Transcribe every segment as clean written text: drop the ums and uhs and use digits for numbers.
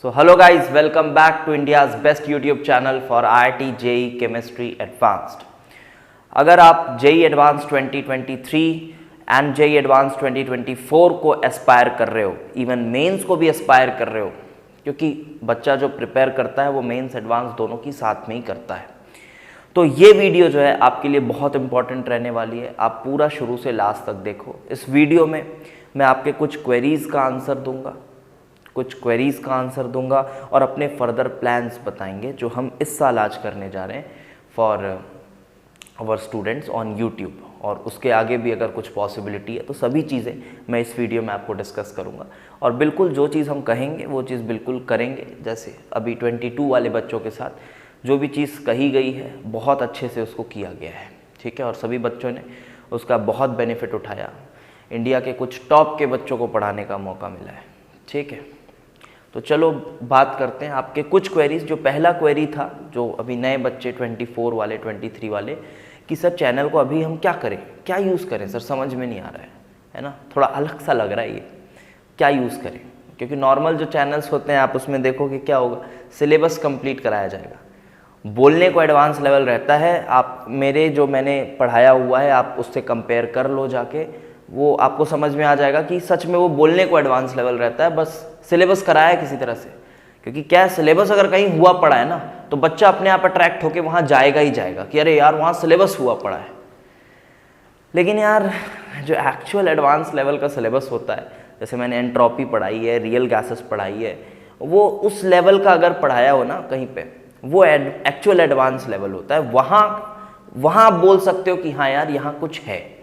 So hello guys, welcome back to India's best YouTube channel for IIT JEE Chemistry Advanced। अगर आप JEE Advanced 2023 and JEE Advanced 2024 को Aspire कर रहे हो, even mains को भी एस्पायर कर रहे हो, क्योंकि बच्चा जो प्रिपेयर करता है वो मेंस एडवांस दोनों की साथ में ही करता है, तो ये वीडियो जो है आपके लिए बहुत इंपॉर्टेंट रहने वाली है। आप पूरा शुरू से लास्ट तक देखो। इस वीडियो में मैं आपके कुछ क्वेरीज़ का आंसर दूंगा और अपने फर्दर प्लान्स बताएंगे जो हम इस साल आज करने जा रहे हैं for our students on YouTube, और उसके आगे भी अगर कुछ पॉसिबिलिटी है तो सभी चीज़ें मैं इस वीडियो में आपको डिस्कस करूंगा। और बिल्कुल जो चीज़ हम कहेंगे वो चीज़ बिल्कुल करेंगे। जैसे अभी 22 वाले बच्चों के साथ जो भी चीज़ कही गई है बहुत अच्छे से उसको किया गया है, ठीक है, और सभी बच्चों ने उसका बहुत बेनिफिट उठाया। इंडिया के कुछ टॉप के बच्चों को पढ़ाने का मौका मिला है, ठीक है। तो चलो बात करते हैं आपके कुछ क्वेरीज। जो पहला क्वेरी था, जो अभी नए बच्चे 24 वाले 23 वाले, कि सर चैनल को अभी हम क्या करें, क्या यूज़ करें सर, समझ में नहीं आ रहा है ना, थोड़ा अलग सा लग रहा है ये, क्या यूज़ करें। क्योंकि नॉर्मल जो चैनल्स होते हैं आप उसमें देखोगे क्या होगा, सिलेबस कंप्लीट कराया जाएगा, बोलने को एडवांस लेवल रहता है। आप मेरे जो मैंने पढ़ाया हुआ है आप उससे कंपेयर कर लो जाके, वो आपको समझ में आ जाएगा कि सच में वो बोलने को एडवांस लेवल रहता है, बस सिलेबस कराया है किसी तरह से। क्योंकि क्या है, सिलेबस अगर कहीं हुआ पड़ा है ना तो बच्चा अपने आप अट्रैक्ट होके वहाँ जाएगा ही जाएगा कि अरे यार वहाँ सिलेबस हुआ पड़ा है। लेकिन यार जो एक्चुअल एडवांस लेवल का सिलेबस होता है, जैसे मैंने एंट्रोपी पढ़ाई है, रियल गैसेस पढ़ाई है, वो उस लेवल का अगर पढ़ाया हो ना कहीं पे, वो एक्चुअल एडवांस लेवल होता है। वहाँ आप बोल सकते हो कि हाँ यार यहाँ कुछ है,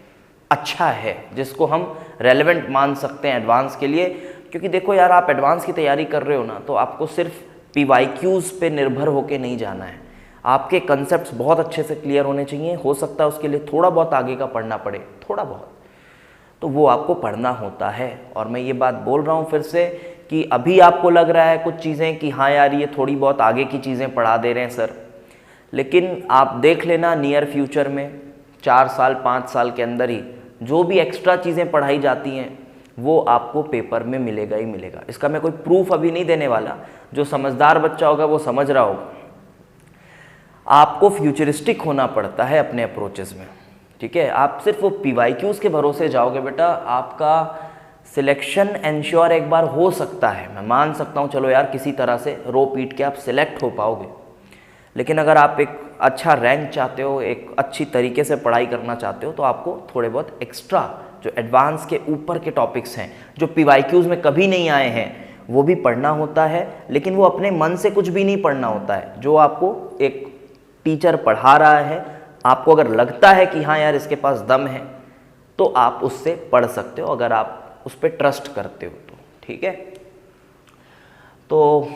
अच्छा है, जिसको हम रेलेवेंट मान सकते हैं एडवांस के लिए। क्योंकि देखो यार, आप एडवांस की तैयारी कर रहे हो ना, तो आपको सिर्फ PYQs पे निर्भर होके नहीं जाना है। आपके कंसेप्ट्स बहुत अच्छे से क्लियर होने चाहिए। हो सकता है उसके लिए थोड़ा बहुत आगे का पढ़ना पड़े, थोड़ा बहुत, तो वो आपको पढ़ना होता है। और मैं ये बात बोल रहा हूँ फिर से कि अभी आपको लग रहा है कुछ चीज़ें कि हाँ यार ये थोड़ी बहुत आगे की चीज़ें पढ़ा दे रहे हैं सर, लेकिन आप देख लेना नियर फ्यूचर में 4 साल 5 साल के अंदर ही जो भी एक्स्ट्रा चीज़ें पढ़ाई जाती हैं वो आपको पेपर में मिलेगा ही मिलेगा। इसका मैं कोई प्रूफ अभी नहीं देने वाला, जो समझदार बच्चा होगा वो समझ रहा होगा। आपको फ्यूचरिस्टिक होना पड़ता है अपने अप्रोचेस में, ठीक है। आप सिर्फ वो PYQs के भरोसे जाओगे बेटा, आपका सिलेक्शन एंश्योर एक बार हो सकता है, मैं मान सकता हूँ, चलो यार किसी तरह से रो पीट के आप सिलेक्ट हो पाओगे। लेकिन अगर आप एक अच्छा रैंक चाहते हो, एक अच्छी तरीके से पढ़ाई करना चाहते हो, तो आपको थोड़े बहुत एक्स्ट्रा जो एडवांस के ऊपर के टॉपिक्स हैं, जो PYQs में कभी नहीं आए हैं, वो भी पढ़ना होता है। लेकिन वो अपने मन से कुछ भी नहीं पढ़ना होता है, जो आपको एक टीचर पढ़ा रहा है, आपको अगर लगता है कि हाँ यार इसके पास दम है, तो आप उससे पढ़ सकते हो, अगर आप उस पर ट्रस्ट करते हो तो, ठीक है। तो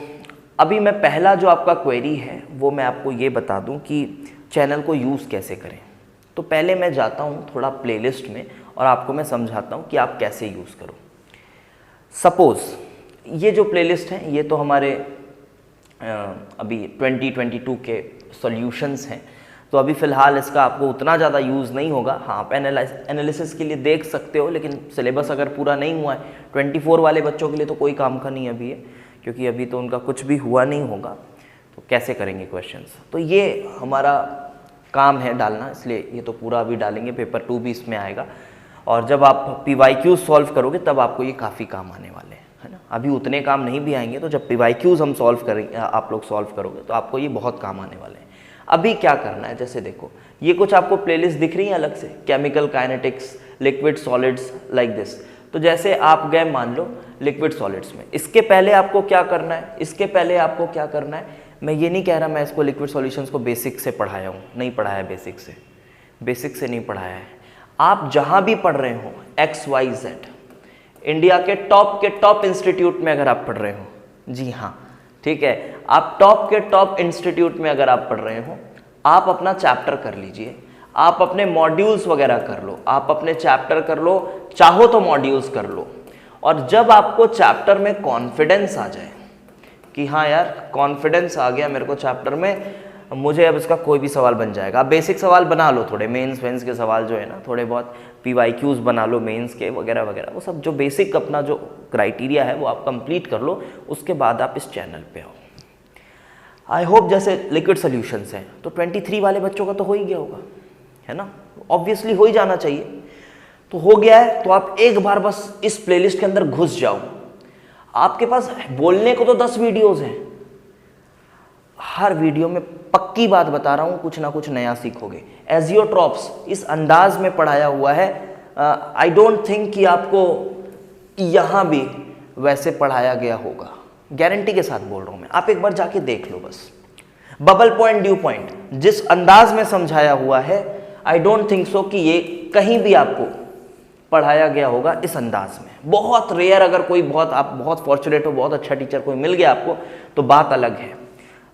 अभी मैं पहला जो आपका क्वेरी है वो मैं आपको ये बता दूं कि चैनल को यूज़ कैसे करें। तो पहले मैं जाता हूं थोड़ा प्लेलिस्ट में और आपको मैं समझाता हूं कि आप कैसे यूज़ करो। सपोज़ ये जो प्लेलिस्ट है ये तो हमारे अभी 2022 के सॉल्यूशंस हैं, तो अभी फ़िलहाल इसका आपको उतना ज़्यादा यूज़ नहीं होगा। हाँ, आप एनालिसिस के लिए देख सकते हो, लेकिन सिलेबस अगर पूरा नहीं हुआ है 24 वाले बच्चों के लिए तो कोई काम का नहीं अभी है, क्योंकि अभी तो उनका कुछ भी हुआ नहीं होगा, तो कैसे करेंगे क्वेश्चंस। तो ये हमारा काम है डालना, इसलिए ये तो पूरा अभी डालेंगे, पेपर 2 भी इसमें आएगा। और जब आप PYQs सॉल्व करोगे तब आपको ये काफ़ी काम आने वाले हैं, है ना। अभी उतने काम नहीं भी आएंगे, तो जब PYQs हम सॉल्व करेंगे, आप लोग सॉल्व करोगे, तो आपको ये बहुत काम आने वाले हैं। अभी क्या करना है, जैसे देखो ये कुछ आपको प्लेलिस्ट दिख रही है अलग से, chemical kinetics, liquid solids, like this. तो जैसे आप गए मान लो लिक्विड सॉलिड्स में, इसके पहले आपको क्या करना है, मैं ये नहीं कह रहा मैं इसको लिक्विड सॉल्यूशंस को बेसिक से पढ़ाया हूँ, नहीं पढ़ाया, बेसिक से नहीं पढ़ाया है। आप जहाँ भी पढ़ रहे हो XYZ, इंडिया के टॉप इंस्टीट्यूट में अगर आप पढ़ रहे हो, जी हाँ ठीक है, आप टॉप के टॉप इंस्टीट्यूट में अगर आप पढ़ रहे हो, आप अपना चैप्टर कर लीजिए, आप अपने मॉड्यूल्स वगैरह कर लो, आप अपने चैप्टर कर लो, चाहो तो मॉड्यूल्स कर लो। और जब आपको चैप्टर में कॉन्फिडेंस आ जाए कि हाँ यार कॉन्फिडेंस आ गया मेरे को चैप्टर में, मुझे अब इसका कोई भी सवाल बन जाएगा। आप बेसिक सवाल बना लो, थोड़े मेंस वेंस के सवाल जो है ना, थोड़े बहुत PYQs बना लो मेंस के वगैरह वगैरह, वो सब जो बेसिक अपना जो क्राइटेरिया है वो आप कंप्लीट कर लो, उसके बाद आप इस चैनल पे आओ। आई होप जैसे लिक्विड सोल्यूशंस हैं तो 23 वाले बच्चों का तो हो ही गया होगा, है ना, ऑब्वियसली हो ही जाना चाहिए। तो हो गया है तो आप एक बार बस इस प्लेलिस्ट के अंदर घुस जाओ। आपके पास बोलने को तो 10 वीडियोस हैं, हर वीडियो में पक्की बात बता रहा हूं कुछ ना कुछ नया सीखोगे। एजियोट्रॉप्स इस अंदाज में पढ़ाया हुआ है, आई डोंट थिंक कि आपको यहां भी वैसे पढ़ाया गया होगा, गारंटी के साथ बोल रहा हूं मैं। आप एक बार जाके देख लो बस। बबल पॉइंट, ड्यू पॉइंट जिस अंदाज में समझाया हुआ है, आई डोंट थिंक सो कि ये कहीं भी आपको पढ़ाया गया होगा इस अंदाज में। बहुत रेयर, अगर कोई आप बहुत फॉर्चुनेट हो, बहुत अच्छा टीचर कोई मिल गया आपको तो बात अलग है।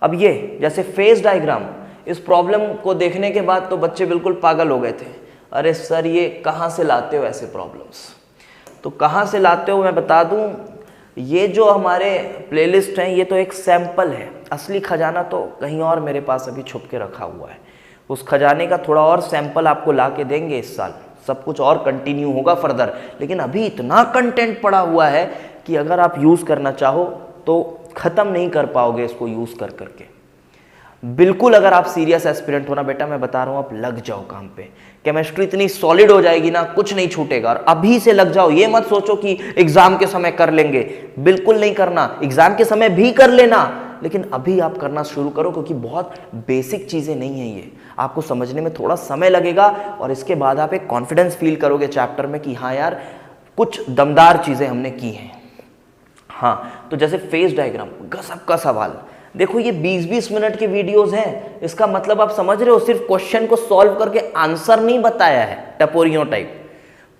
अब ये जैसे फेज डायग्राम, इस प्रॉब्लम को देखने के बाद तो बच्चे बिल्कुल पागल हो गए थे, अरे सर ये कहाँ से लाते हो ऐसे प्रॉब्लम्स। तो कहाँ से लाते हो मैं बता दूं, ये जो हमारे प्लेलिस्ट हैं ये तो एक सैंपल है, असली खजाना तो कहीं और मेरे पास अभी छुप के रखा हुआ है। उस खजाने का थोड़ा और सैंपल आपको ला के देंगे इस साल, सब कुछ और कंटिन्यू होगा फर्दर। लेकिन अभी इतना कंटेंट पड़ा हुआ है कि अगर आप यूज़ करना चाहो तो ख़त्म नहीं कर पाओगे इसको यूज़ कर करके। बिल्कुल अगर आप सीरियस एस्पिरेंट हो ना बेटा, मैं बता रहा हूँ आप लग जाओ काम पे। केमिस्ट्री इतनी सॉलिड हो जाएगी ना, कुछ नहीं छूटेगा। और अभी से लग जाओ, ये मत सोचो कि एग्जाम के समय कर लेंगे, बिल्कुल नहीं करना। एग्जाम के समय भी कर लेना, लेकिन अभी आप करना शुरू करो, क्योंकि बहुत बेसिक चीज़ें नहीं हैं ये, आपको समझने में थोड़ा समय लगेगा और इसके बाद आप एक कॉन्फिडेंस फील करोगे चैप्टर में कि हाँ यार कुछ दमदार चीज़ें हमने की हैं। हाँ, तो जैसे फेज डायग्राम, गजब का सवाल। देखो ये 20-20 मिनट के वीडियोस हैं, इसका मतलब आप समझ रहे हो, सिर्फ क्वेश्चन को सॉल्व करके आंसर नहीं बताया है टपोरियों टाइप,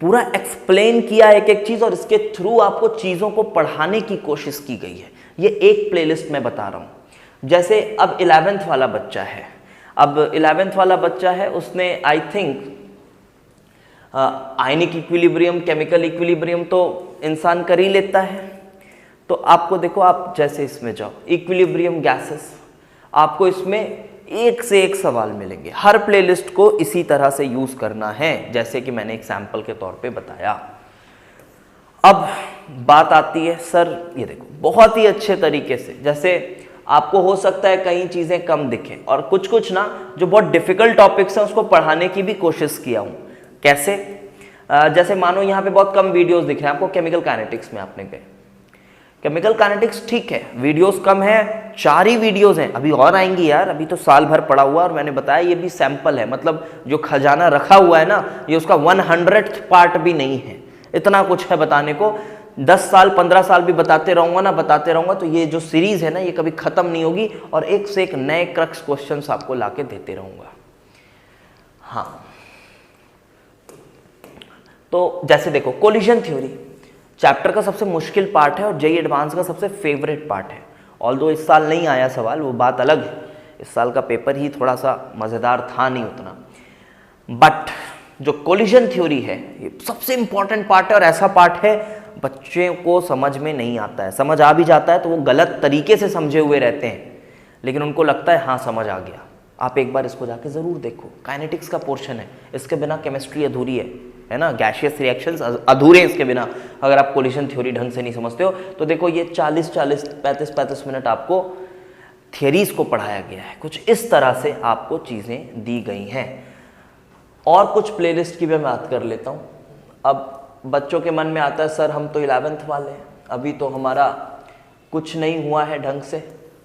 पूरा एक्सप्लेन किया एक एक चीज और इसके थ्रू आपको चीजों को पढ़ाने की कोशिश की गई है। ये एक प्लेलिस्ट में बता रहा हूं। जैसे अब 11th वाला बच्चा है, अब 11th वाला बच्चा है, उसने I think ionic equilibrium, chemical equilibrium तो इंसान कर ही लेता है। तो आपको देखो, आप जैसे इसमें जाओ इक्विलिब्रियम गैसेस, आपको इसमें एक से एक सवाल मिलेंगे। हर प्लेलिस्ट को इसी तरह से यूज करना है जैसे कि मैंने एक सैंपल के तौर पे बताया। अब बात आती है सर, ये देखो बहुत ही अच्छे तरीके से, जैसे आपको हो सकता है कई चीजें कम दिखें और कुछ कुछ ना जो बहुत डिफिकल्ट टॉपिक्स हैं उसको पढ़ाने की भी कोशिश किया हूं। कैसे? जैसे मानो यहाँ पे बहुत कम वीडियोस दिख रहे हैं आपको केमिकल काइनेटिक्स में, आपने गए केमिकल काइनेटिक्स, ठीक है वीडियोस कम है, 4 ही वीडियोस हैं, अभी और आएंगी यार, अभी तो साल भर पड़ा हुआ। और मैंने बताया ये भी सैंपल है, मतलब जो खजाना रखा हुआ है ना, ये उसका 100th पार्ट भी नहीं है, इतना कुछ है बताने को। 10 साल 15 साल भी बताते रहूंगा ना, बताते रहूंगा, तो ये जो सीरीज है ना ये कभी खत्म नहीं होगी और एक से एक नए क्रक्स क्वेश्चंस आपको लाके देते रहूंगा। हाँ, तो जैसे देखो कोलिजन थ्योरी चैप्टर का सबसे मुश्किल पार्ट है और जेईई एडवांस का सबसे फेवरेट पार्ट है। ऑल्दो इस साल नहीं आया सवाल, वो बात अलग है, इस साल का पेपर ही थोड़ा सा मज़ेदार था नहीं उतना, बट जो कोलिजन थ्योरी है ये सबसे इंपॉर्टेंट पार्ट है। और ऐसा पार्ट है बच्चे को समझ में नहीं आता है, समझ आ भी जाता है तो वो गलत तरीके से समझे हुए रहते हैं, लेकिन उनको लगता है हाँ समझ आ गया। आप एक बार इसको जाके ज़रूर देखो, काइनेटिक्स का पोर्शन है, इसके बिना केमिस्ट्री अधूरी है ना, गैशियस रिएक्शंस अधूरे हैं इसके बिना, अगर आप कोलिजन थ्योरी ढंग से नहीं समझते हो। तो देखो ये 40-40, 35-35 मिनट आपको थियरीज को पढ़ाया गया है, कुछ इस तरह से आपको चीज़ें दी गई हैं। और कुछ प्लेलिस्ट की भी मैं बात कर लेता हूँ। अब बच्चों के मन में आता है सर हम तो 11th वाले हैं, अभी तो हमारा कुछ नहीं हुआ है ढंग से,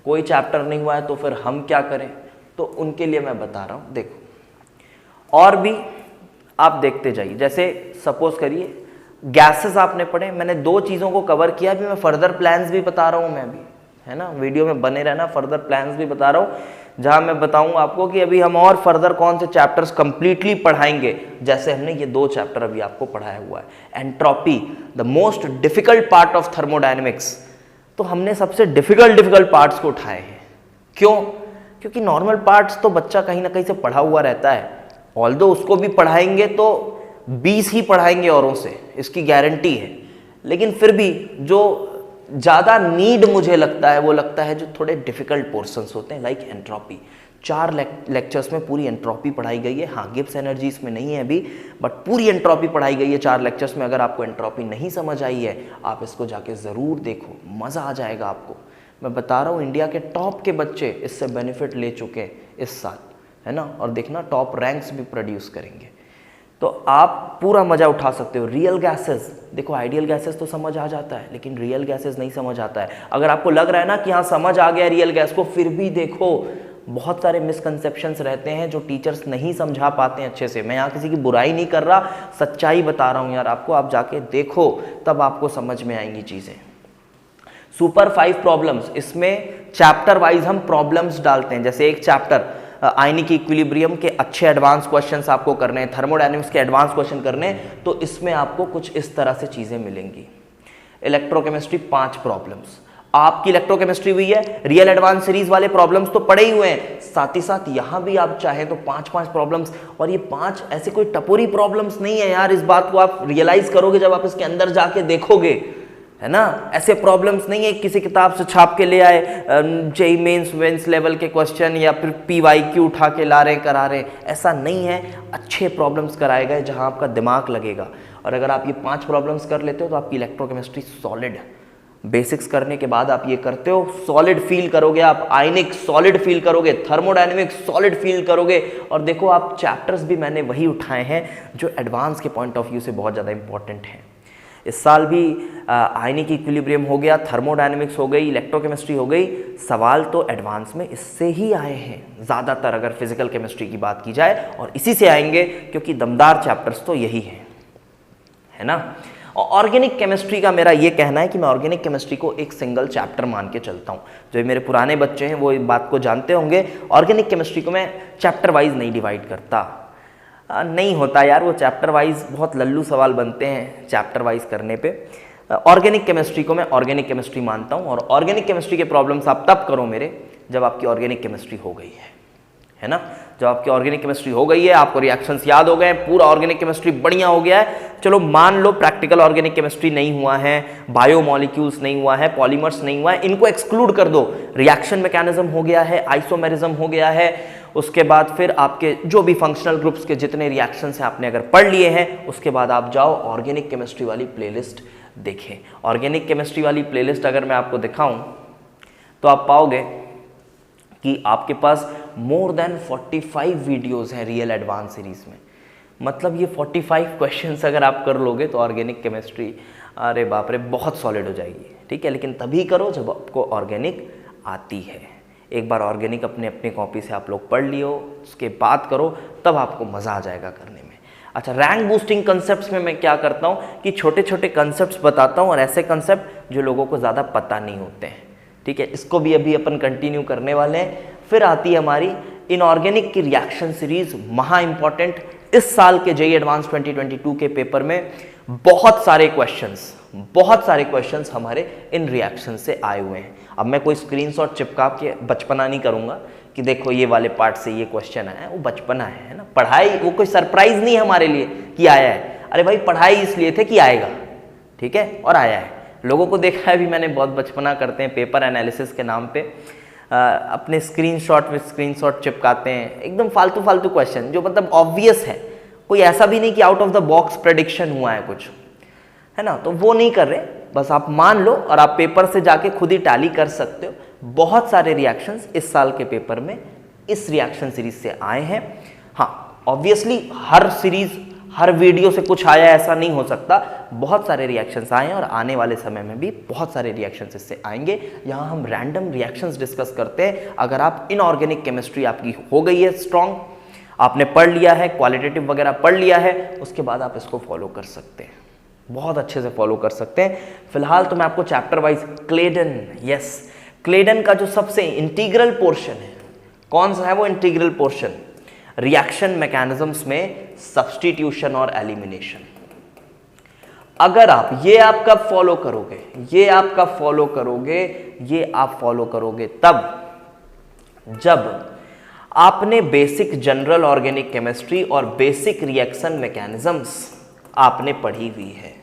कोई चैप्टर नहीं हुआ है, तो फिर हम क्या करें। तो उनके लिए मैं बता रहा हूँ, देखो और भी आप देखते जाइए। जैसे सपोज करिए गैसेस आपने पढ़े, मैंने 2 चीज़ों को कवर किया, अभी मैं फर्दर प्लान्स भी बता रहा हूँ मैं भी, है ना, वीडियो में बने रहना, फर्दर प्लान्स भी बता रहा हूँ जहाँ मैं बताऊँ आपको कि अभी हम और फर्दर कौन से चैप्टर्स कंप्लीटली पढ़ाएंगे। जैसे हमने ये 2 चैप्टर अभी आपको पढ़ाया हुआ है, entropy the most difficult part of thermodynamics, तो हमने सबसे डिफिकल्ट पार्ट्स को उठाए हैं। क्यों? क्योंकि नॉर्मल पार्ट्स तो बच्चा कहीं ना कहीं से पढ़ा हुआ रहता है, ऑल्दो उसको भी पढ़ाएंगे तो 20 ही पढ़ाएंगे औरों से, इसकी गारंटी है, लेकिन फिर भी जो ज़्यादा नीड मुझे लगता है वो लगता है जो थोड़े डिफिकल्ट पोर्शंस होते हैं, लाइक एंट्रोपी। 4 लेक्चर्स में पूरी एंट्रोपी पढ़ाई गई है। हाँ, गिब्स एनर्जी इसमें नहीं है अभी, बट पूरी एंट्रोपी पढ़ाई गई है 4 लेक्चर्स में। अगर आपको एंट्रोपी नहीं समझ आई है, आप इसको जाके ज़रूर देखो, मज़ा आ जाएगा आपको। मैं बता रहा हूँ, इंडिया के टॉप के बच्चे इससे बेनिफिट ले चुके हैं इस साल, है ना, और देखना टॉप रैंक्स भी प्रोड्यूस करेंगे, तो आप पूरा मज़ा उठा सकते हो। रियल गैसेस, देखो आइडियल गैसेस तो समझ आ जाता है, लेकिन रियल गैसेस नहीं समझ आता है। अगर आपको लग रहा है ना कि हाँ समझ आ गया रियल गैस को, फिर भी देखो बहुत सारे मिसकंसेप्शंस रहते हैं जो टीचर्स नहीं समझा पाते हैं अच्छे से। मैं यहाँ किसी की बुराई नहीं कर रहा, सच्चाई बता रहा हूँ यार आपको, आप जाके देखो तब आपको समझ में आएंगी चीज़ें। सुपर 5 प्रॉब्लम्स, इसमें चैप्टर वाइज हम प्रॉब्लम्स डालते हैं। जैसे एक चैप्टर आयनिक इक्विलिब्रियम के अच्छे एडवांस क्वेश्चंस आपको करने हैं, थर्मोडायनेमिक्स के एडवांस क्वेश्चन करने हैं, तो इसमें आपको कुछ इस तरह से चीज़ें मिलेंगी। इलेक्ट्रोकेमिस्ट्री 5 प्रॉब्लम्स, आपकी इलेक्ट्रोकेमिस्ट्री हुई है, रियल एडवांस सीरीज वाले प्रॉब्लम्स तो पड़े ही हुए हैं, साथ ही साथ यहाँ भी आप चाहें तो 5 प्रॉब्लम्स। और ये 5 ऐसे कोई टपोरी प्रॉब्लम्स नहीं है यार, इस बात को आप रियलाइज करोगे जब आप इसके अंदर जाके देखोगे, है ना। ऐसे प्रॉब्लम्स नहीं है किसी किताब से छाप के ले आए जेई मेंस लेवल के क्वेश्चन या फिर PYQ उठा के ला रहे करा रहे, ऐसा नहीं है। अच्छे प्रॉब्लम्स कराए गए जहां आपका दिमाग लगेगा। और अगर आप ये 5 प्रॉब्लम्स कर लेते हो तो आपकी इलेक्ट्रोकेमिस्ट्री सॉलिड, बेसिक्स करने के बाद आप ये करते हो, सॉलिड फील करोगे आप, आयनिक सॉलिड फील करोगे, थर्मोडायनेमिक्स सॉलिड फील करोगे। और देखो आप चैप्टर्स भी मैंने वही उठाए हैं जो एडवांस के पॉइंट ऑफ व्यू से बहुत ज़्यादा इंपॉर्टेंट हैं। इस साल भी आयनिक इक्विलिब्रियम हो गया, थर्मोडायनेमिक्स हो गई, इलेक्ट्रोकेमिस्ट्री हो गई, सवाल तो एडवांस में इससे ही आए हैं ज़्यादातर, अगर फिजिकल केमिस्ट्री की बात की जाए, और इसी से आएंगे क्योंकि दमदार चैप्टर्स तो यही हैं, है ना। और ऑर्गेनिक केमिस्ट्री का मेरा ये कहना है कि मैं ऑर्गेनिक केमिस्ट्री को एक सिंगल चैप्टर मान के चलता हूँ। जो मेरे पुराने बच्चे हैं वो इस बात को जानते होंगे, ऑर्गेनिक केमिस्ट्री को मैं चैप्टर वाइज नहीं डिवाइड करता, नहीं होता यार, वो चैप्टर वाइज बहुत लल्लू सवाल बनते हैं चैप्टर वाइज करने पे। ऑर्गेनिक केमिस्ट्री को मैं ऑर्गेनिक केमिस्ट्री मानता हूँ, और ऑर्गेनिक केमिस्ट्री के प्रॉब्लम्स आप तब करो मेरे जब आपकी ऑर्गेनिक केमिस्ट्री हो गई है ना। जब आपकी ऑर्गेनिक केमिस्ट्री हो गई है, आपको रिएक्शंस याद हो गए, पूरा ऑर्गेनिक केमिस्ट्री बढ़िया हो गया है, चलो मान लो प्रैक्टिकल ऑर्गेनिक केमिस्ट्री नहीं हुआ है, बायोमॉलिक्यूल्स नहीं हुआ है, पॉलीमर्स नहीं हुआ है, इनको एक्सक्लूड कर दो, रिएक्शन मैकेनिज्म हो गया है, आइसोमेरिज्म हो गया है, उसके बाद फिर आपके जो भी फंक्शनल ग्रुप्स के जितने रिएक्शंस हैं आपने अगर पढ़ लिए हैं, उसके बाद आप जाओ ऑर्गेनिक केमिस्ट्री वाली प्लेलिस्ट देखें। ऑर्गेनिक केमिस्ट्री वाली प्लेलिस्ट अगर मैं आपको दिखाऊं तो आप पाओगे कि आपके पास मोर देन 45 वीडियोस हैं रियल एडवांस सीरीज में। मतलब ये 45 क्वेश्चंस अगर आप कर लोगे तो ऑर्गेनिक केमिस्ट्री, अरे बाप रे, बहुत सॉलिड हो जाएगी। ठीक है, लेकिन तभी करो जब आपको ऑर्गेनिक आती है। एक बार ऑर्गेनिक अपनी कॉपी से आप लोग पढ़ लियो, उसके बाद करो, तब आपको मज़ा आ जाएगा करने में। अच्छा, रैंक बूस्टिंग कंसेप्ट्स में मैं क्या करता हूँ कि छोटे छोटे कंसेप्ट्स बताता हूँ, और ऐसे कंसेप्ट जो लोगों को ज़्यादा पता नहीं होते हैं। ठीक है, इसको भी अभी अपन कंटिन्यू करने वाले हैं। फिर आती है हमारी इनऑर्गेनिक की रिएक्शन सीरीज, महा इंपॉर्टेंट। इस साल के जेईई एडवांस 2022 के पेपर में बहुत सारे क्वेश्चंस हमारे इन रिएक्शन से आए हुए हैं। अब मैं कोई स्क्रीनशॉट चिपका के बचपना नहीं करूंगा कि देखो ये वाले पार्ट से ये क्वेश्चन आया है, वो बचपना है ना। पढ़ाई वो कोई सरप्राइज नहीं है हमारे लिए कि आया है, अरे भाई पढ़ाई इसलिए थे कि आएगा, ठीक है, और आया है। लोगों को देखा है भी मैंने, बहुत बचपना करते हैं पेपर एनालिसिस के नाम पे, अपने स्क्रीनशॉट चिपकाते हैं, एकदम फालतू क्वेश्चन जो मतलब ऑब्वियस है, कोई ऐसा भी नहीं कि out of the box prediction हुआ है कुछ, है ना। तो वो नहीं कर रहे, बस आप मान लो और आप पेपर से जाके खुद ही टैली कर सकते हो। बहुत सारे रिएक्शंस इस साल के पेपर में इस रिएक्शन सीरीज से आए हैं। हाँ, ऑब्वियसली हर वीडियो से कुछ आया ऐसा नहीं हो सकता, बहुत सारे रिएक्शंस आए हैं और आने वाले समय में भी बहुत सारे रिएक्शंस इससे आएंगे। यहाँ हम रैंडम रिएक्शंस डिस्कस करते हैं। अगर आप इनऑर्गेनिक केमिस्ट्री आपकी हो गई है स्ट्रॉन्ग, आपने पढ़ लिया है, क्वालिटेटिव वगैरह पढ़ लिया है, उसके बाद आप इसको फॉलो कर सकते हैं, बहुत अच्छे से फॉलो कर सकते हैं। फिलहाल तो मैं आपको चैप्टर वाइज क्लेडन का जो सबसे इंटीग्रल पोर्शन है, कौन सा है वो इंटीग्रल पोर्शन, रिएक्शन मैकेनिज्म्स में सब्स्टिट्यूशन और एलिमिनेशन। अगर आप आप कब फॉलो करोगे, ये आप फॉलो करोगे तब जब आपने बेसिक जनरल ऑर्गेनिक केमिस्ट्री और बेसिक रिएक्शन मैकेनिज्म्स आपने पढ़ी हुई है।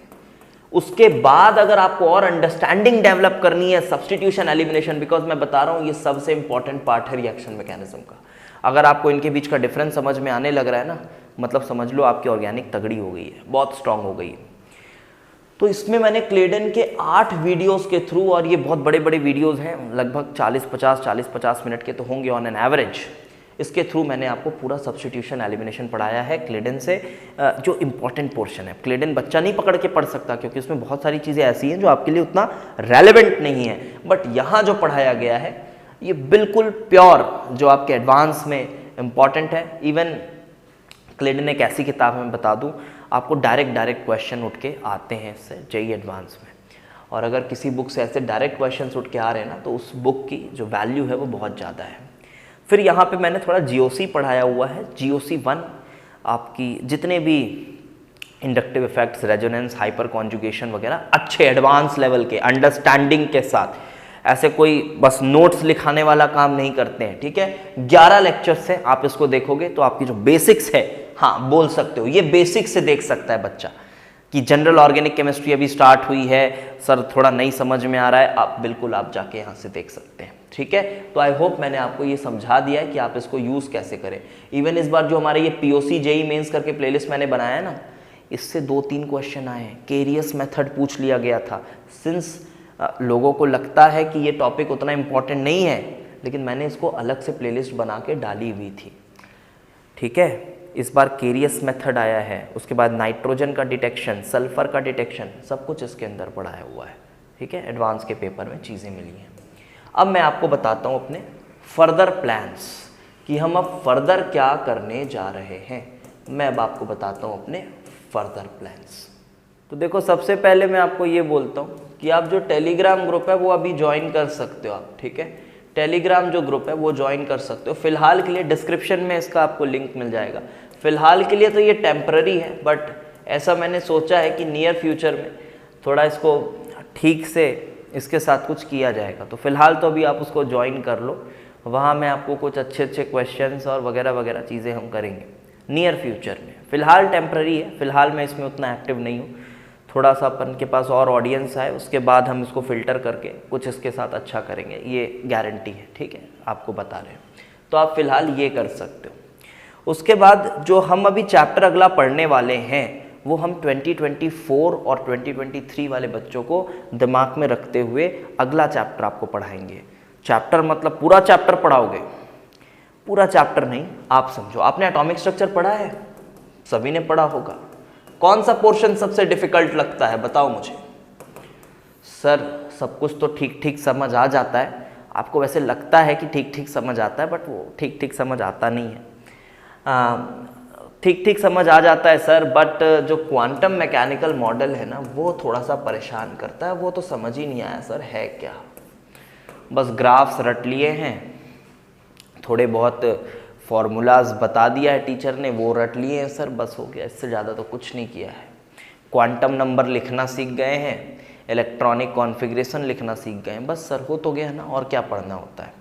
उसके बाद अगर आपको और अंडरस्टैंडिंग डेवलप करनी है सब्स्टिट्यूशन एलिमिनेशन, बिकॉज मैं बता रहा हूं ये सबसे इंपॉर्टेंट पार्ट है रिएक्शन मैकेनिज्म का। अगर आपको इनके बीच का डिफरेंस समझ में आने लग रहा है ना, मतलब समझ लो आपकी ऑर्गेनिक तगड़ी हो गई है, बहुत स्ट्रांग हो गई है। तो इसमें मैंने क्लेडन के 8 वीडियोस के थ्रू, और ये बहुत बड़े बड़े वीडियोस हैं, लगभग 40-50 मिनट के तो होंगे ऑन एन एवरेज, इसके थ्रू मैंने आपको पूरा सब्स्टिट्यूशन एलिमिनेशन पढ़ाया है क्लेडन से। जो इंपॉर्टेंट पोर्शन है, क्लेडन बच्चा नहीं पकड़ के पढ़ सकता क्योंकि उसमें बहुत सारी चीज़ें ऐसी हैं जो आपके लिए उतना रेलेवेंट नहीं है, बट यहाँ जो पढ़ाया गया है ये बिल्कुल प्योर जो आपके एडवांस में इम्पॉर्टेंट है। इवन क्लेडन एक ऐसी किताब है, मैं बता दूँ आपको, डायरेक्ट क्वेश्चन उठ के आते हैं इससे जेईई एडवांस में, और अगर किसी बुक से ऐसे डायरेक्ट क्वेश्चन उठ के आ रहे हैं ना तो उस बुक की जो वैल्यू है वो बहुत ज़्यादा है। फिर यहाँ पे मैंने थोड़ा जीओसी पढ़ाया हुआ है। जीओसी 1 आपकी जितने भी inductive effects, resonance, hyper conjugation वगैरह अच्छे एडवांस लेवल के अंडरस्टैंडिंग के साथ, ऐसे कोई बस नोट्स लिखाने वाला काम नहीं करते हैं, ठीक है। 11 लेक्चर्स से आप इसको देखोगे तो आपकी जो बेसिक्स है, हाँ बोल सकते हो ये बेसिक्स से देख सकता है बच्चा कि जनरल ऑर्गेनिक केमिस्ट्री अभी स्टार्ट हुई है सर, थोड़ा नहीं समझ में आ रहा है, आप बिल्कुल आप जाके यहाँ से देख सकते हैं, ठीक है। तो आई होप मैंने आपको ये समझा दिया है कि आप इसको यूज़ कैसे करें। इवन इस बार जो हमारे ये पीओसी जेईई मेंस करके प्लेलिस्ट मैंने बनाया है ना, इससे 2-3 क्वेश्चन आए हैं, केरियस मेथड पूछ लिया गया था। सिंस लोगों को लगता है कि ये टॉपिक उतना इम्पोर्टेंट नहीं है, लेकिन मैंने इसको अलग से प्लेलिस्ट बना के डाली हुई थी, ठीक है। इस बार केरियस मेथड आया है, उसके बाद नाइट्रोजन का डिटेक्शन, सल्फर का डिटेक्शन, सब कुछ इसके अंदर पढ़ाया हुआ है, ठीक है। एडवांस के पेपर में चीज़ें मिली हैं। अब मैं आपको बताता हूँ अपने फर्दर प्लान्स कि हम अब फर्दर क्या करने जा रहे हैं। मैं अब आपको बताता हूँ अपने फर्दर प्लान्स। तो देखो, सबसे पहले मैं आपको ये बोलता हूँ कि आप जो टेलीग्राम ग्रुप है वो अभी ज्वाइन कर सकते हो आप, ठीक है। टेलीग्राम जो ग्रुप है वो ज्वाइन कर सकते हो। फिलहाल के लिए डिस्क्रिप्शन में इसका आपको लिंक मिल जाएगा। फिलहाल के लिए तो ये टेम्पररी है, बट ऐसा मैंने सोचा है कि नियर फ्यूचर में थोड़ा इसको ठीक से इसके साथ कुछ किया जाएगा। तो फिलहाल तो अभी आप उसको ज्वाइन कर लो, वहाँ मैं आपको कुछ अच्छे क्वेश्चंस और वगैरह वगैरह चीज़ें हम करेंगे नियर फ्यूचर में। फ़िलहाल टेम्पररी है, फ़िलहाल मैं इसमें उतना एक्टिव नहीं हूँ। थोड़ा सा अपन के पास और ऑडियंस आए, उसके बाद हम इसको फ़िल्टर करके कुछ इसके साथ अच्छा करेंगे, ये गारंटी है, ठीक है, आपको बता रहे हैं। तो आप फ़िलहाल ये कर सकते हो। उसके बाद जो हम अभी चैप्टर अगला पढ़ने वाले हैं वो हम 2024 और 2023 वाले बच्चों को दिमाग में रखते हुए अगला चैप्टर आपको पढ़ाएंगे। चैप्टर मतलब पूरा चैप्टर पढ़ाओगे? पूरा चैप्टर नहीं, आप समझो। आपने एटॉमिक स्ट्रक्चर पढ़ा है? सभी ने पढ़ा होगा। कौन सा पोर्शन सबसे डिफिकल्ट लगता है, बताओ मुझे। सर सब कुछ तो ठीक ठीक समझ आ जाता है। आपको वैसे लगता है कि ठीक ठीक समझ आता है, बट वो ठीक ठीक समझ आता नहीं है। ठीक ठीक समझ आ जाता है सर, बट जो क्वांटम मैकेनिकल मॉडल है ना वो थोड़ा सा परेशान करता है। वो तो समझ ही नहीं आया सर, है क्या। बस ग्राफ्स रट लिए हैं, थोड़े बहुत फॉर्मूलाज बता दिया है टीचर ने, वो रट लिए हैं सर, बस हो गया। इससे ज़्यादा तो कुछ नहीं किया है। क्वांटम नंबर लिखना सीख गए हैं, इलेक्ट्रॉनिक कॉन्फ़िगरेशन लिखना सीख गए हैं, बस सर हो तो गया ना, और क्या पढ़ना होता है।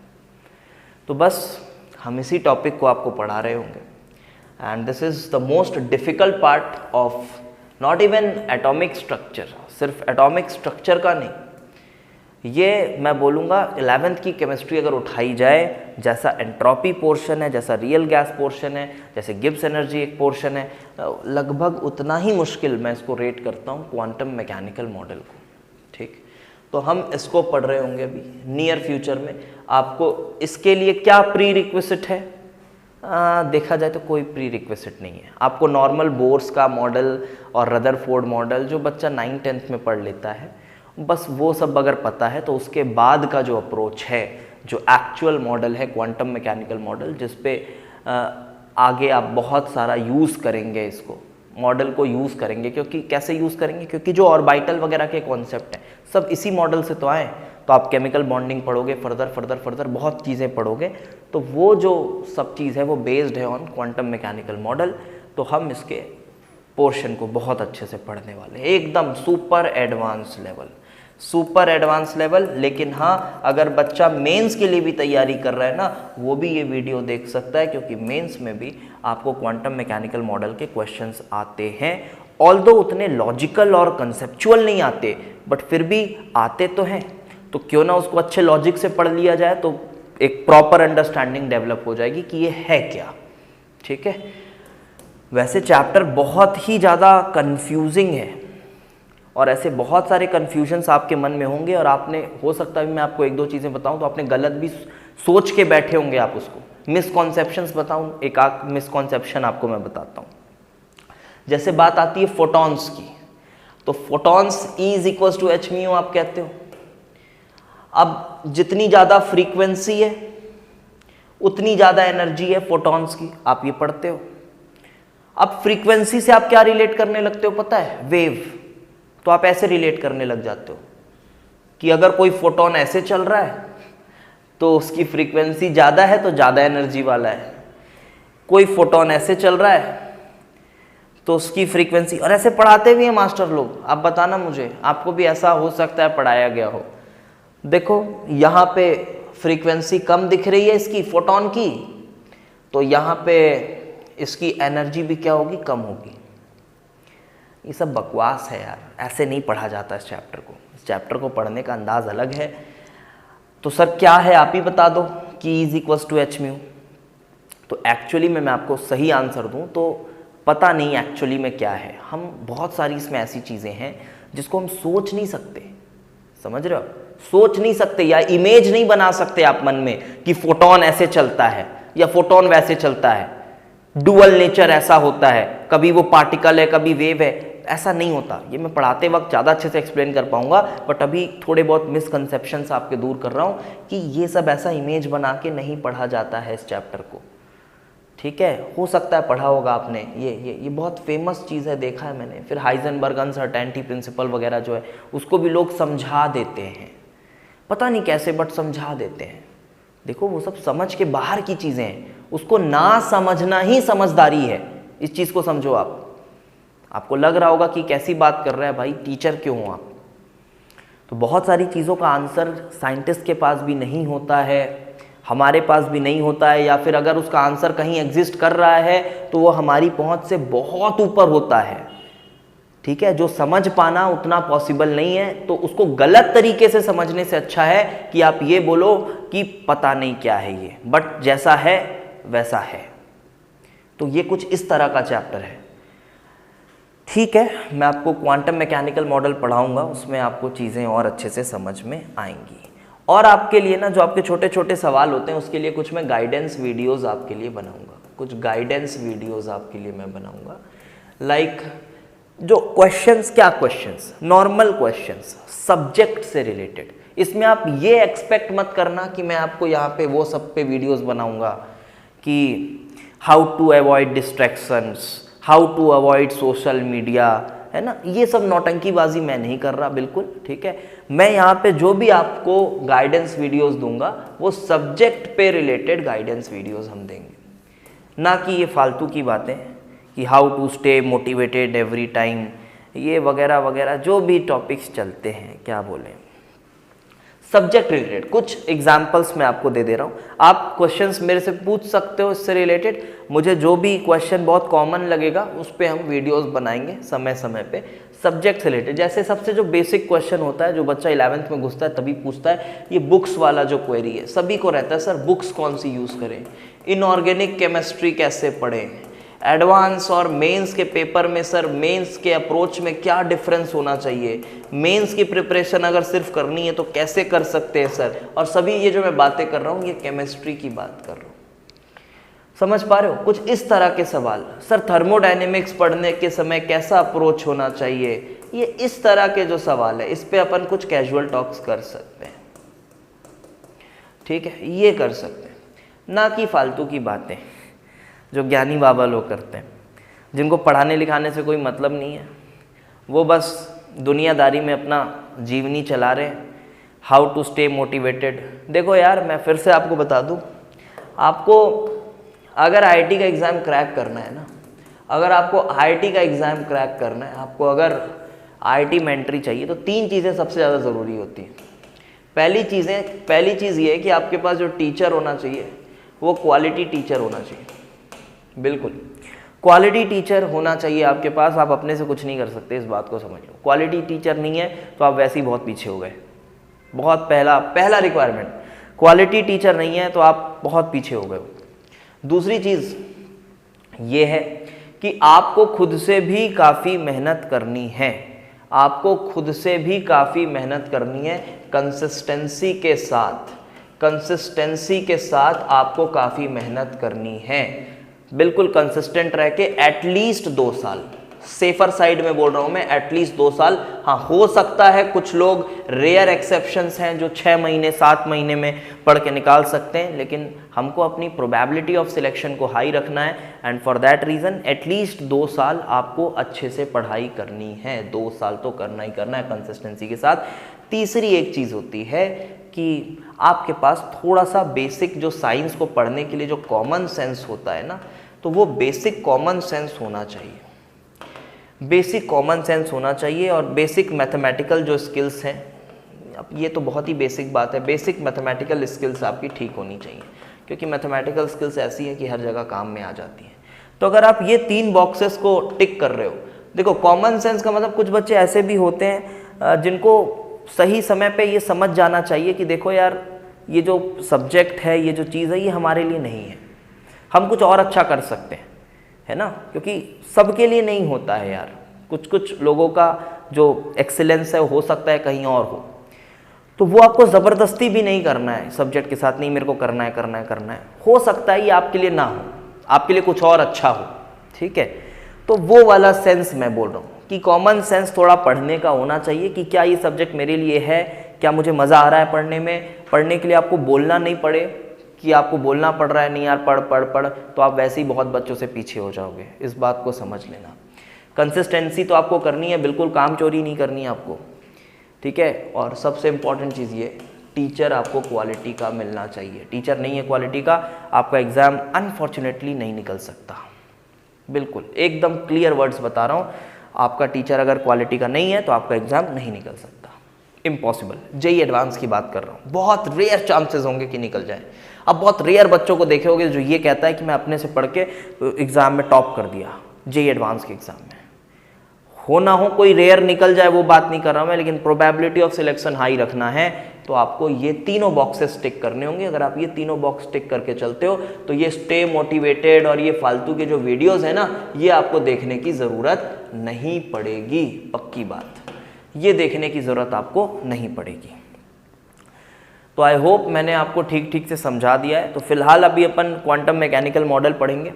तो बस हम इसी टॉपिक को आपको पढ़ा रहे होंगे। And this is the most difficult part of not even atomic structure, सिर्फ एटॉमिक स्ट्रक्चर का नहीं, ये मैं बोलूँगा 11th की केमिस्ट्री अगर उठाई जाए, जैसा एंट्रोपी पोर्शन है, जैसा रियल गैस पोर्शन है, जैसे गिब्स एनर्जी एक पोर्शन है, लगभग उतना ही मुश्किल मैं इसको रेट करता हूँ क्वांटम मैकेनिकल मॉडल को, ठीक। तो हम इसको पढ़ रहे होंगे अभी नियर फ्यूचर में। आपको इसके लिए क्या प्री रिक्विजिट है? देखा जाए तो कोई प्री रिक्विजिट नहीं है। आपको नॉर्मल बोर्स का मॉडल और रदरफोर्ड मॉडल जो बच्चा 9th-10th में पढ़ लेता है, बस वो सब अगर पता है तो उसके बाद का जो अप्रोच है, जो एक्चुअल मॉडल है क्वांटम मैकेनिकल मॉडल, जिस पे आगे आप बहुत सारा यूज़ करेंगे, इसको मॉडल को यूज़ करेंगे। क्योंकि कैसे यूज़ करेंगे? क्योंकि जो ऑर्बिटल वगैरह के कॉन्सेप्ट हैं सब इसी मॉडल से तो आए। तो आप केमिकल बॉन्डिंग पढ़ोगे, फर्दर बहुत चीज़ें पढ़ोगे, तो वो जो सब चीज़ है वो बेस्ड है ऑन क्वांटम मैकेनिकल मॉडल। तो हम इसके पोर्शन को बहुत अच्छे से पढ़ने वाले हैं, एकदम सुपर एडवांस लेवल। लेकिन हाँ, अगर बच्चा मेंस के लिए भी तैयारी कर रहा है ना, वो भी ये वीडियो देख सकता है, क्योंकि मेंस में भी आपको क्वांटम मैकेनिकल मॉडल के क्वेश्चंस आते हैं। ऑल्दो उतने लॉजिकल और कंसेप्चुअल नहीं आते, बट फिर भी आते तो हैं। तो क्यों ना उसको अच्छे लॉजिक से पढ़ लिया जाए, तो एक प्रॉपर अंडरस्टैंडिंग डेवलप हो जाएगी कि ये है क्या। ठीक है, वैसे चैप्टर बहुत ही ज़्यादा कंफ्यूजिंग है और ऐसे बहुत सारे कन्फ्यूजन्स आपके मन में होंगे और आपने, हो सकता है मैं आपको एक दो चीज़ें बताऊं तो आपने गलत भी सोच के बैठे होंगे आप उसको। मिसकॉन्सेप्शंस बताऊं, एक आध मिसकॉन्सेप्शन आपको मैं बताता हूं। जैसे बात आती है फोटॉन्स की, तो photons E is equal to H mu आप कहते हो। अब जितनी ज़्यादा फ्रीक्वेंसी है उतनी ज़्यादा एनर्जी है फोटॉन्स की, आप ये पढ़ते हो। अब फ्रीक्वेंसी से आप क्या रिलेट करने लगते हो पता है? वेव। तो आप ऐसे रिलेट करने लग जाते हो कि अगर कोई फोटोन ऐसे चल रहा है तो उसकी फ्रीक्वेंसी ज़्यादा है तो ज़्यादा एनर्जी वाला है, कोई फोटोन ऐसे चल रहा है तो उसकी फ्रीक्वेंसी, और ऐसे पढ़ाते भी हैं मास्टर लोग। आप बताना मुझे, आपको भी ऐसा हो सकता है पढ़ाया गया हो। देखो यहाँ पे फ्रीक्वेंसी कम दिख रही है इसकी फोटोन की, तो यहाँ पे इसकी एनर्जी भी क्या होगी? कम होगी। ये सब बकवास है यार, ऐसे नहीं पढ़ा जाता इस चैप्टर को। इस चैप्टर को पढ़ने का अंदाज अलग है। तो सर क्या है, आप ही बता दो कि is equals to H mu. तो एक्चुअली में मैं आपको सही आंसर दूं तो पता नहीं एक्चुअली में क्या है। हम बहुत सारी इसमें ऐसी चीज़ें हैं जिसको हम सोच नहीं सकते, समझ रहे हो? सोच नहीं सकते या इमेज नहीं बना सकते आप मन में कि फोटोन ऐसे चलता है या फोटोन वैसे चलता है, डुअल नेचर ऐसा होता है, कभी वो पार्टिकल है कभी वेव है, ऐसा नहीं होता। ये मैं पढ़ाते वक्त ज़्यादा अच्छे से एक्सप्लेन कर पाऊंगा, बट अभी थोड़े बहुत मिसकंसेप्शंस आपके दूर कर रहा हूँ कि ये सब ऐसा इमेज बना के नहीं पढ़ा जाता है इस चैप्टर को। ठीक है, हो सकता है पढ़ा होगा आपने, ये बहुत फेमस चीज़ है, देखा है मैंने। फिर हाइजेनबर्ग अनसर्टेनिटी प्रिंसिपल वगैरह जो है उसको भी लोग समझा देते हैं, पता नहीं कैसे बट समझा देते हैं। देखो वो सब समझ के बाहर की चीज़ें हैं, उसको ना समझना ही समझदारी है। इस चीज़ को समझो आप। आपको लग रहा होगा कि कैसी बात कर रहा है भाई, टीचर क्यों हो आप? तो बहुत सारी चीज़ों का आंसर साइंटिस्ट के पास भी नहीं होता है, हमारे पास भी नहीं होता है, या फिर अगर उसका आंसर कहीं एग्जिस्ट कर रहा है तो वो हमारी पहुंच से बहुत ऊपर होता है। ठीक है, जो समझ पाना उतना पॉसिबल नहीं है, तो उसको गलत तरीके से समझने से अच्छा है कि आप ये बोलो कि पता नहीं क्या है ये, बट जैसा है वैसा है। तो ये कुछ इस तरह का चैप्टर है। ठीक है, मैं आपको क्वांटम मैकेनिकल मॉडल पढ़ाऊंगा, उसमें आपको चीज़ें और अच्छे से समझ में आएंगी। और आपके लिए ना जो आपके छोटे छोटे सवाल होते हैं उसके लिए कुछ मैं गाइडेंस वीडियोस आपके लिए बनाऊंगा, कुछ गाइडेंस वीडियोस आपके लिए मैं बनाऊंगा। लाइक जो क्वेश्चंस, क्या क्वेश्चंस, नॉर्मल क्वेश्चंस सब्जेक्ट से रिलेटेड। इसमें आप ये एक्सपेक्ट मत करना कि मैं आपको यहाँ पे वो सब पे वीडियोस बनाऊंगा कि how to avoid distractions, how to avoid social media, है ना। ये सब नौटंकीबाजी मैं नहीं कर रहा बिल्कुल। ठीक है, मैं यहाँ पे जो भी आपको गाइडेंस वीडियोस दूंगा वो सब्जेक्ट पे रिलेटेड गाइडेंस वीडियोस हम देंगे, ना कि ये फालतू की बातें कि how to stay motivated every time, ये वगैरह वगैरह जो भी टॉपिक्स चलते हैं, क्या बोलें, सब्जेक्ट रिलेटेड। कुछ एग्जाम्पल्स मैं आपको दे रहा हूँ, आप क्वेश्चंस मेरे से पूछ सकते हो इससे रिलेटेड। मुझे जो भी क्वेश्चन बहुत कॉमन लगेगा उस पर हम वीडियोस बनाएंगे समय समय पे, सब्जेक्ट से रिलेटेड। जैसे सबसे जो बेसिक क्वेश्चन होता है, जो बच्चा 11th में घुसता है तभी पूछता है, ये बुक्स वाला जो क्वेरी है, सभी को रहता है सर बुक्स कौन सी यूज़ करें, इनऑर्गेनिक केमिस्ट्री कैसे पढ़ें, एडवांस और मेंस के पेपर में सर मेंस के अप्रोच में क्या डिफरेंस होना चाहिए, मेंस की प्रिपरेशन अगर सिर्फ करनी है तो कैसे कर सकते हैं सर। और सभी ये जो मैं बातें कर रहा हूँ ये केमिस्ट्री की बात कर रहा हूँ, समझ पा रहे हो? कुछ इस तरह के सवाल, सर थर्मोडायनेमिक्स पढ़ने के समय कैसा अप्रोच होना चाहिए, ये इस तरह के जो सवाल है इस पे अपन कुछ कैजुअल टॉक्स कर सकते हैं। ठीक है, ये कर सकते हैं, ना कि फालतू की बातें जो ज्ञानी बाबा लोग करते हैं, जिनको पढ़ाने लिखाने से कोई मतलब नहीं है, वो बस दुनियादारी में अपना जीवनी चला रहे हैं। How to stay motivated. देखो यार, मैं फिर से आपको बता दूं, आपको अगर आईआईटी का एग्ज़ाम क्रैक करना है ना, अगर आपको आईआईटी का एग्ज़ाम क्रैक करना है, आपको अगर आईआईटी में एंट्री चाहिए तो 3 चीज़ें सबसे ज़्यादा ज़रूरी होती हैं। पहली चीज़ ये है कि आपके पास जो टीचर होना चाहिए वो क्वालिटी टीचर होना चाहिए। बिल्कुल क्वालिटी टीचर होना चाहिए आपके पास, आप अपने से कुछ नहीं कर सकते, इस बात को समझ लो। क्वालिटी टीचर नहीं है तो आप वैसे ही बहुत पीछे हो गए। बहुत पहला रिक्वायरमेंट क्वालिटी टीचर नहीं है तो आप बहुत पीछे हो गए हो। दूसरी चीज़ ये है कि आपको खुद से भी काफ़ी मेहनत करनी है, आपको खुद से भी काफ़ी मेहनत करनी है, कंसिस्टेंसी के साथ, कंसिस्टेंसी के साथ आपको काफ़ी मेहनत करनी है। बिल्कुल कंसिस्टेंट रह के एटलीस्ट 2 साल, सेफर साइड में बोल रहा हूं मैं, एटलीस्ट 2 साल। हाँ, हो सकता है कुछ लोग, रेयर एक्सेप्शंस हैं जो 6 महीने 7 महीने में पढ़ के निकाल सकते हैं, लेकिन हमको अपनी प्रोबेबिलिटी ऑफ सिलेक्शन को हाई रखना है and for that reason at least 2 साल आपको अच्छे से पढ़ाई करनी है। 2 साल तो करना ही करना है कंसिस्टेंसी के साथ। तीसरी एक चीज़ होती है कि आपके पास थोड़ा सा बेसिक, जो साइंस को पढ़ने के लिए जो कॉमन सेंस होता है ना, तो वो बेसिक कॉमन सेंस होना चाहिए, बेसिक कॉमन सेंस होना चाहिए। और बेसिक मैथमेटिकल जो स्किल्स हैं, अब ये तो बहुत ही बेसिक बात है, बेसिक मैथमेटिकल स्किल्स आपकी ठीक होनी चाहिए, क्योंकि मैथमेटिकल स्किल्स ऐसी हैं कि हर जगह काम में आ जाती हैं। तो अगर आप ये 3 बॉक्सेस को टिक कर रहे हो, देखो कॉमन सेंस का मतलब कुछ बच्चे ऐसे भी होते हैं जिनको सही समय पे ये समझ जाना चाहिए कि देखो यार, ये जो सब्जेक्ट है, ये जो चीज़ है, ये हमारे लिए नहीं है, हम कुछ और अच्छा कर सकते हैं, है ना, क्योंकि सबके लिए नहीं होता है यार। कुछ कुछ लोगों का जो एक्सीलेंस है हो सकता है कहीं और हो, तो वो आपको ज़बरदस्ती भी नहीं करना है सब्जेक्ट के साथ, नहीं मेरे को करना है करना है करना है, हो सकता है ये आपके लिए ना हो, आपके लिए कुछ और अच्छा हो, ठीक है। तो वो वाला सेंस मैं बोल रहा हूँ कि कॉमन सेंस थोड़ा पढ़ने का होना चाहिए कि क्या ये सब्जेक्ट मेरे लिए है, क्या मुझे मज़ा आ रहा है पढ़ने में। पढ़ने के लिए आपको बोलना नहीं पड़े कि आपको बोलना पड़ रहा है नहीं यार पढ़ पढ़ पढ़, तो आप वैसे ही बहुत बच्चों से पीछे हो जाओगे, इस बात को समझ लेना। कंसिस्टेंसी तो आपको करनी है, बिल्कुल काम चोरी नहीं करनी है आपको, ठीक है। और सबसे इम्पॉर्टेंट चीज़ ये, टीचर आपको क्वालिटी का मिलना चाहिए। टीचर नहीं है क्वालिटी का, आपका एग्ज़ाम अनफॉर्चुनेटली नहीं निकल सकता। बिल्कुल एकदम क्लियर वर्ड्स बता रहा हूँ, आपका टीचर अगर क्वालिटी का नहीं है तो आपका एग्ज़ाम नहीं निकल सकता, इम्पॉसिबल। जेईई एडवांस की बात कर रहा हूँ, बहुत रेयर चांसेस होंगे कि निकल जाए। अब बहुत रेयर बच्चों को देखे होगे जो ये कहता है कि मैं अपने से पढ़ के एग्ज़ाम में टॉप कर दिया, जेईई एडवांस के एग्ज़ाम में। हो ना हो कोई रेयर निकल जाए वो बात नहीं कर रहा हूँ मैं, लेकिन प्रोबेबिलिटी ऑफ सिलेक्शन हाई रखना है तो आपको ये तीनों बॉक्सेस टिक करने होंगे। अगर आप ये तीनों बॉक्स टिक करके चलते हो तो ये स्टे मोटिवेटेड और ये फालतू के जो वीडियोस है ना, ये आपको देखने की ज़रूरत नहीं पड़ेगी, पक्की बात, ये देखने की ज़रूरत आपको नहीं पड़ेगी। तो आई होप मैंने आपको ठीक ठीक से समझा दिया है। तो फिलहाल अभी अपन क्वांटम मैकेनिकल मॉडल पढ़ेंगे,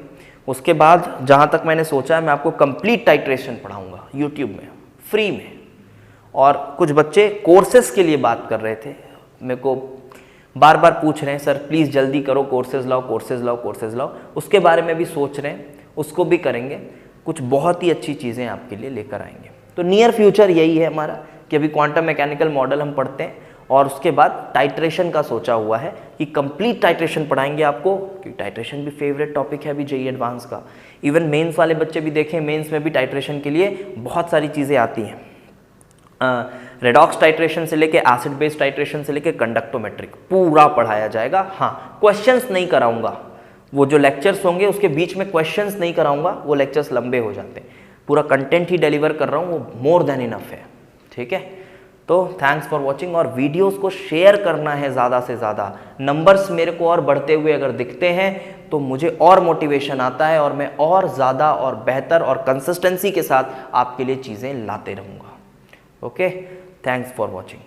उसके बाद जहाँ तक मैंने सोचा है मैं आपको कंप्लीट टाइट्रेशन पढ़ाऊँगा यूट्यूब में फ्री में। और कुछ बच्चे कोर्सेज के लिए बात कर रहे थे, मेरे को बार बार पूछ रहे हैं सर प्लीज़ जल्दी करो, कोर्सेज लाओ कोर्सेज लाओ कोर्सेज लाओ, उसके बारे में भी सोच रहे हैं, उसको भी करेंगे। कुछ बहुत ही अच्छी चीज़ें आपके लिए लेकर आएंगे। तो नियर फ्यूचर यही है हमारा कि अभी क्वांटम मैकेनिकल मॉडल हम पढ़ते हैं और उसके बाद टाइट्रेशन का सोचा हुआ है कि कंप्लीट टाइट्रेशन पढ़ाएंगे आपको, क्योंकि टाइट्रेशन भी फेवरेट टॉपिक है अभी जेईई एडवांस का। इवन मेंस वाले बच्चे भी देखें, मेंस में भी टाइट्रेशन के लिए बहुत सारी चीज़ें आती हैं, रेडॉक्स टाइट्रेशन से लेके एसिड बेस टाइट्रेशन से लेके कंडक्टोमेट्रिक पूरा पढ़ाया जाएगा। हाँ, क्वेश्चंस नहीं कराऊंगा, वो जो लेक्चर्स होंगे उसके बीच में क्वेश्चंस नहीं कराऊंगा, वो लेक्चर्स लंबे हो जाते हैं। पूरा कंटेंट ही डिलीवर कर रहा हूँ, वो मोर देन इनफ है, ठीक है। तो थैंक्स फॉर वॉचिंग, और वीडियोस को शेयर करना है ज़्यादा से ज़्यादा। नंबर्स मेरे को और बढ़ते हुए अगर दिखते हैं तो मुझे और मोटिवेशन आता है और मैं और ज़्यादा और बेहतर और कंसिस्टेंसी के साथ आपके लिए चीज़ें लाते रहूँगा। Okay, thanks for watching.